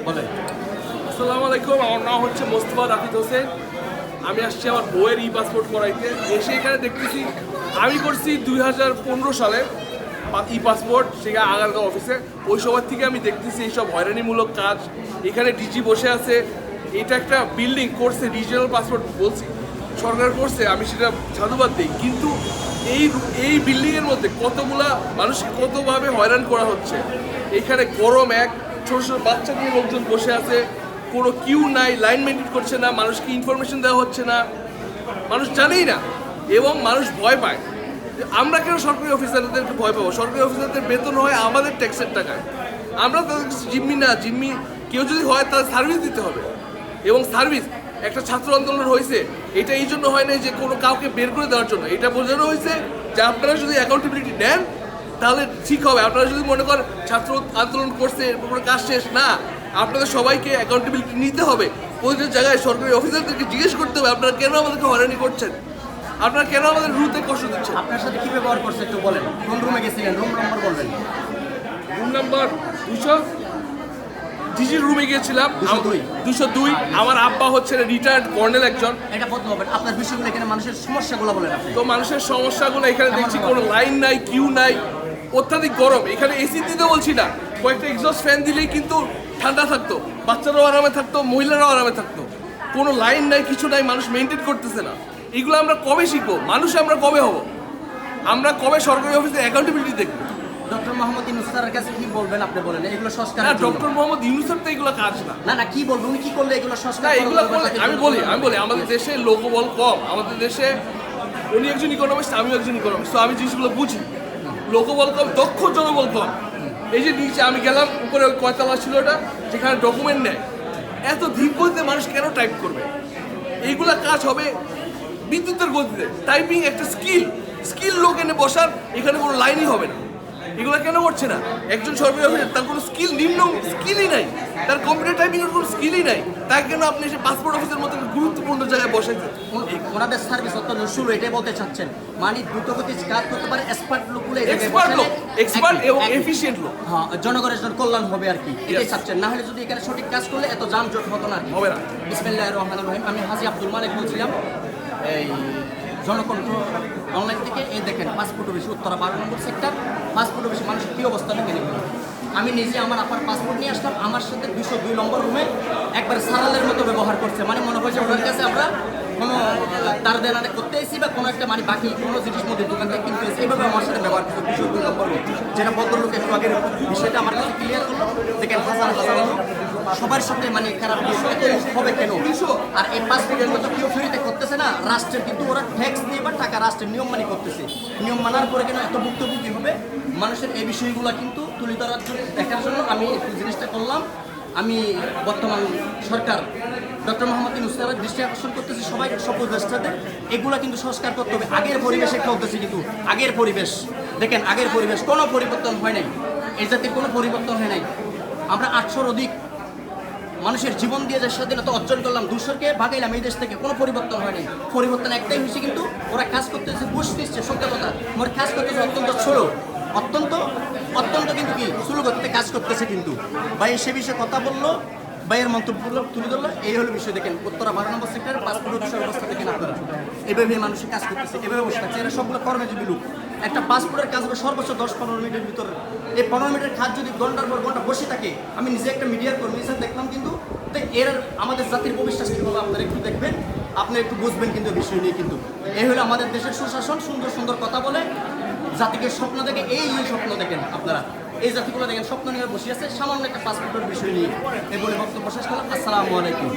বলেন। আসসালামু আলাইকুম, আমার নাম হচ্ছে মোস্তফা রাফিদ হোসেন। আমি আসছি আমার বইয়ের পাসপোর্ট করাইতে। এসে এখানে দেখতেছি আমি করছি 2015 সালে পাসপোর্ট, সেখানে আগারগাঁও অফিসে। ওই সময় থেকে আমি দেখতেছি এইসব হয়রানিমূলক কাজ। এখানে ডিজি বসে আছে, এটা একটা বিল্ডিং করছে, রিজিওনাল পাসপোর্ট বলছি সরকার করছে, আমি সেটা সাধুবাদ দিই। কিন্তু এই বিল্ডিংয়ের মধ্যে কতগুলা মানুষকে কতভাবে হয়রান করা হচ্ছে। এখানে গরম এক, ছোটো ছোটো বাচ্চা নিয়ে লোকজন বসে আছে, কোনো কিউ নাই, লাইন মেনটেন করছে না, মানুষকে ইনফরমেশন দেওয়া হচ্ছে না, মানুষ জানেই না এবং মানুষ ভয় পায়। আমরা কেন সরকারি অফিসারদেরকে ভয় পাবো? সরকারি অফিসারদের বেতন হয় আমাদের ট্যাক্সের টাকায়। আমরা তাদের জিম্মি না, জিম্মি কেউ যদি হয় তাদের সার্ভিস দিতে হবে। এবং সার্ভিস একটা ছাত্র আন্দোলন হয়েছে, এটা এই জন্য হয় না যে কোনো কাউকে বের করে দেওয়ার জন্য, এটা বোঝানো হয়েছে যে আপনারা যদি অ্যাকাউন্টেবিলিটি নেন তাহলে ঠিক হবে। আপনারা যদি মনে করেন ছাত্র আন্দোলন করছে এরপর কোনো কাজ শেষ না, আপনাদের সবাইকে অ্যাকাউন্টেবিলিটি নিতে হবে। প্রতিটা জায়গায় সরকারি অফিসারদেরকে জিজ্ঞেস করতে হবে আপনারা কেন আমাদেরকে হয়রানি করছেন, আপনারা কেন আমাদের রুতে কষ্ট দিচ্ছেন। আপনার সাথে কি ব্যবহার করছে একটু বলেন। কোন রুমে গেছিলেন, রুম নাম্বার বলবেন। রুম নাম্বার 200, ডিজির রুমে গিয়েছিলাম 202। আমার আব্বা হচ্ছে রিটায়ার্ড কর্নেল একজন। এটা বলতে হবে আপনার বিষয়গুলো, এখানে মানুষের সমস্যাগুলো বলেন আপনি। তো মানুষের সমস্যাগুলো এখানে দেখছি কোনো লাইন নাই, কিউ নাই, অত্যাধিক গরম। এখানে এসি দিতে বলছি না, কয়েকটা এক্সস্ট ফ্যান দিলেই কিন্তু ঠান্ডা থাকতো, বাচ্চারাও আরামে থাকতো, মহিলারাও আরামে থাকতো। কোনো লাইন নাই, কিছু নাই, মানুষ মেনটেন করতেছে না। এগুলো আমরা কবে শিখবো? মানুষ আমরা কবে হব? আমরা কবে সরকারি অফিসে অ্যাকাউন্টেবিলিটি দেখবো? ডক্টর মোহাম্মদ ইউনূস স্যারের কাছে কি বলবেন আপনি বলেন, এগুলো সংস্কার? না, ডক্টর মোহাম্মদ ইউনূসের তো এগুলো কাজ না। না কি বলবেন, উনি কি করলে এগুলো সংস্কার? না, এগুলো আমি বলি আমাদের দেশে লোকবল কম। আমাদের দেশে উনি একজন ইকোনমিস্ট, আমিও একজন ইকোনমিস্ট, তো আমি জিনিসগুলো বুঝি। লোকবল কম, দক্ষ জনবল কম। এই যে নিচে আমি গেলাম, উপরে ওই কয়তলা ছিল ওটা, যেখানে ডকুমেন্ট নেয়, এত ধীর গতিতে মানুষ কেন টাইপ করবে? এইগুলা কাজ হবে বিদ্যুতের গতিতে। টাইপিং একটা স্কিল লোক এনে বসার, এখানে কোনো লাইনই হবে না। এগুলো কেন করছে না? একজন সরকারি অফিসার, তার কোনো নিম্ন স্কিলই নাই, তার কম্পিউটার টাইপিংয়ের কোনো স্কিলই নাই, তাকে কেন আপনি এসে পাসপোর্ট অফিসের মতো গুরুত্বপূর্ণ জায়গায় বসাইছেন? ওনাদের সার্ভিস অত্যন্ত শুরু, এটাই বলতে চাচ্ছেন। মানে দ্রুতগতির কাজ করতে পারে এক্সপার্ট লোকগুলো, এক্সপার্ট এবং এফিশিয়েন্ট লোক। হ্যাঁ, জনগণের জন্য কল্যাণ হবে আর কি, এটাই চাচ্ছেন। না হলে যদি এখানে সঠিক কাজ করলে এত যানজট হতো না, হবে না। বিসমিল্লাহির রহমানির রহিম। আমি হাজী আব্দুল মালিক বলছিলাম এই জনকণ্ঠ অনলাইন থেকে। এই দেখেন পাসপোর্ট অফিস, উত্তরা 12 নম্বর সেক্টর। পাসপোর্ট অফিসে মানুষের কী অবস্থা দেখে নেবেন। আমি নিজে আমার আপার পাসপোর্ট নিয়ে আসলাম, আমার সাথে 202 নম্বর রুমে একবার সারালের মতো ব্যবহার করছে। মানে মনে হয় যে ওনার কাছে আমরা কোনো তার দেনা করতে এসেছি বা কোনো একটা মানে বাকি কোনো জিনিস মধ্যে দোকান থেকে কিনতে এসেছি, এইভাবে আমার সাথে ব্যবহার করছে 202 নম্বর রুম। যেটা ভদ্রলোক একটু আগের বিষয়টা আমার কাছে ক্লিয়ার করলো। দেখেন হাজার লোক সবার সাথে মানে খারাপ হবে কেন? আর এই পাসপোর্টের মতো কেউ ফ্রিতে করতেছে না, রাষ্ট্রের কিন্তু ওরা ট্যাক্স দিয়ে বা টাকা রাষ্ট্রের নিয়ম মানি করতেছে। নিয়ম মানার পরে কেন এত ভুক্তভোগী হবে? মানুষের এই বিষয়গুলো কিন্তু তুলে ধরার জন্য, দেখার জন্য আমি এই জিনিসটা করলাম। আমি বর্তমান সরকার ডক্টর মোহাম্মদ ইউনূস স্যারের দৃষ্টি আকর্ষণ করতেছি, সবাই সব উপদেষ্টাদের এগুলো কিন্তু সংস্কার করতে হবে। আগের পরিবেশে চলতেছে, কিন্তু আগের পরিবেশ দেখেন, আগের পরিবেশ কোনো পরিবর্তন হয় নাই, এই জাতির কোনো পরিবর্তন হয় নাই। আমরা 800-র অধিক মানুষের জীবন দিয়ে যে স্বাধীনতা অর্জন করলাম, 200-কে ভাগাইলাম এই দেশ থেকে, কোনো পরিবর্তন হয়নি। পরিবর্তন একটাই হয়েছে, কিন্তু ওরা কাজ করতেছে বুশ নিচ্ছে, সত্য কথা। ওরা কাজ করতেছে অত্যন্ত স্লো, অত্যন্ত কিন্তু কি স্লো করতে কাজ করতেছে। কিন্তু ভাই সে বিষয়ে কথা বললো, ভাইয়ের মন্তব্যগুলো তুলে ধরলো। এই হলো বিষয়। দেখেন উত্তরা 12 নম্বর সেক্টরের পাসপোর্ট অফিসের অবস্থা দেখেন আপনারা, এভাবে মানুষের কাজ করতেছে, এভাবে বসে থাকছে। এরা সবগুলো কর্মজীবী লোক। একটা পাসপোর্টের কাজ হবে সর্বোচ্চ 10-15 মিনিটের ভিতরে। এই 15 মিনিটের কাজ যদি ঘন্টার পর ঘন্টা বসে থাকে, আমি নিজে একটা মিডিয়ার কর্মী হিসেবে দেখলাম। কিন্তু এর আমাদের জাতির ভবিষ্যৎ কী হবে আপনারা একটু দেখবেন, আপনি একটু বুঝবেন কিন্তু বিষয় নিয়ে। কিন্তু এই হলো আমাদের দেশের সুশাসন। সুন্দর সুন্দর কথা বলে জাতিকে স্বপ্ন দেখে, এই স্বপ্ন দেখেন আপনারা, এই জাতিগুলো দেখেন স্বপ্ন নিয়ে বসে আছে সামান্য একটা পাসপোর্টের বিষয় নিয়ে। এই বলে বক্তব্য শেষ করলাম। আসসালামু আলাইকুম।